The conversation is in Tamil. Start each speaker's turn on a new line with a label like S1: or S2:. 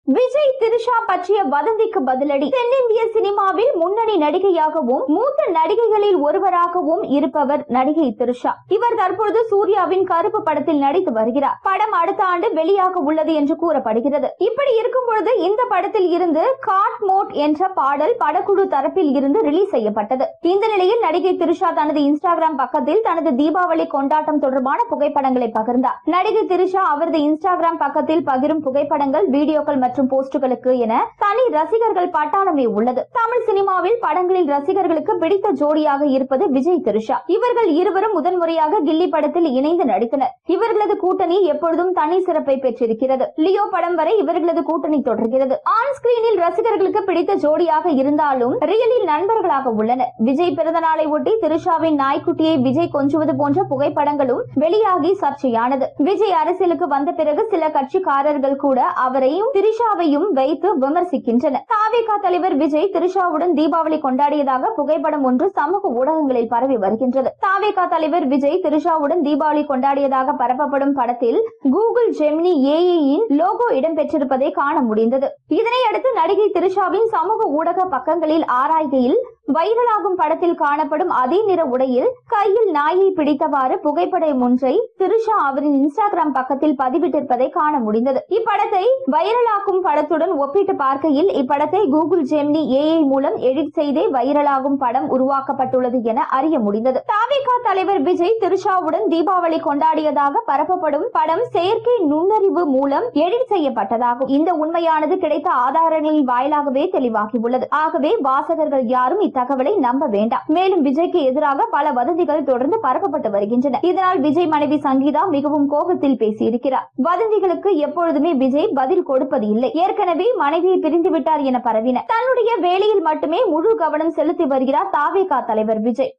S1: விஜய் திரிஷா பற்றிய வதந்திக்கு பதிலடி. தென்னிந்திய சினிமாவில் முன்னணி நடிகையாகவும் மூத்த நடிகைகளில் ஒருவராகவும் இருப்பவர் நடிகை திரிஷா. இவர் தற்பொழுது சூர்யாவின் கருப்பு படத்தில் நடித்து வருகிறார். படம் அடுத்த ஆண்டு வெளியாக உள்ளது என்று கூறப்படுகிறது. இப்படி இருக்கும் பொழுது இந்த படத்தில் இருந்து காட் மோட் என்ற பாடல் படக்குழு தரப்பில் இருந்து ரிலீஸ் செய்யப்பட்டது. இந்த நிலையில் நடிகை திரிஷா தனது இன்ஸ்டாகிராம் பக்கத்தில் தனது தீபாவளி கொண்டாட்டம் தொடர்பான புகைப்படங்களை பகிர்ந்தார். நடிகை திரிஷா அவரது இன்ஸ்டாகிராம் பக்கத்தில் பகிரும் புகைப்படங்கள், வீடியோக்கள் மற்றும் போஸ்டுகளுக்கு என தனி ரசிகர்கள் பட்டாளமே உள்ளது. தமிழ் சினிமாவில் படங்களில் ரசிகர்களுக்கு பிடித்த ஜோடியாக இருப்பது விஜய் திரிஷா. இவர்கள் இருவரும் முதன்முறையாக கில்லி படத்தில் இணைந்து நடித்தனர். இவர்களது கூட்டணி எப்பொழுதும் தனி சிறப்பை பெற்றிருக்கிறது. லியோ படம் வரை இவர்களது கூட்டணி தொடர்கிறது. ஆன் ஸ்கிரீனில் ரசிகர்களுக்கு பிடித்த ஜோடியாக இருந்தாலும் ரியலில் நண்பர்களாக உள்ளனர். விஜய் பிறந்த நாளை ஒட்டி திரிஷாவின் நாய்க்குட்டியை விஜய் கொஞ்சுவது போன்ற புகைப்படங்களும் வெளியாகி சர்ச்சையானது. விஜய் அரசியலுக்கு வந்த பிறகு சில கட்சிக்காரர்கள் கூட அவரையும் திரிஷாவையும் வைத்து விமர்சிக்கின்றனர். தாவேகா தலைவர் விஜய் திரிஷாவுடன் தீபாவளி கொண்டாடியதாக புகைப்படம் ஒன்று சமூக ஊடகங்களில் பரவி வருகின்றது. தாவேகா தலைவர் விஜய் திரிஷாவுடன் தீபாவளி கொண்டாடியதாக பரப்பப்படும் படத்தில் கூகுள் ஜெமினி AI-யின் லோகோ இடம்பெற்றிருப்பதை காண முடிந்தது. இதனையடுத்து நடிகை திரிஷாவின் சமூக ஊடக பக்கங்களில் ஆராய்கையில் வைரலாகும் படத்தில் காணப்படும் அதே நிற உடையில் கையில் நாயை பிடித்தவாறு புகைப்படம் ஒன்றை திரிஷா அவரின் இன்ஸ்டாகிராம் பக்கத்தில் பதிவிட்டிருப்பதை காண முடிந்தது. இப்படத்தை வைரலாகும் படத்துடன் ஒப்பிட்டு பார்க்கையில் இப்படத்தை கூகுள் ஜெமினி AI மூலம் எடிட் செய்தே வைரலாகும் படம் உருவாக்கப்பட்டுள்ளது என அறிய முடிந்தது. தாவேகா தலைவர் விஜய் திரிஷாவுடன் தீபாவளி கொண்டாடியதாக பரப்பப்படும் படம் செயற்கை நுண்ணறிவு மூலம் எடிட் செய்யப்பட்டதாகும். இந்த உண்மையானது கிடைத்த ஆதாரங்களின் வாயிலாகவே தெளிவாகியுள்ளது. ஆகவே வாசகர்கள் யாரும் தகவலை நம்ப வேண்டாம். மேலும் விஜய்க்கு எதிராக பல வதந்திகள் தொடர்ந்து பரப்பப்பட்டு வருகின்றன. இதனால் விஜய் மனைவி சங்கீதா மிகவும் கோபத்தில் பேசியிருக்கிறார். வதந்திகளுக்கு எப்பொழுதுமே விஜய் பதில் கொடுப்பது இல்லை. ஏற்கனவே மனைவியை பிரிந்து விட்டார் என பரவின. தன்னுடைய வேலையில் மட்டுமே முழு கவனம் செலுத்தி வருகிறார் தாவேகா தலைவர் விஜய்.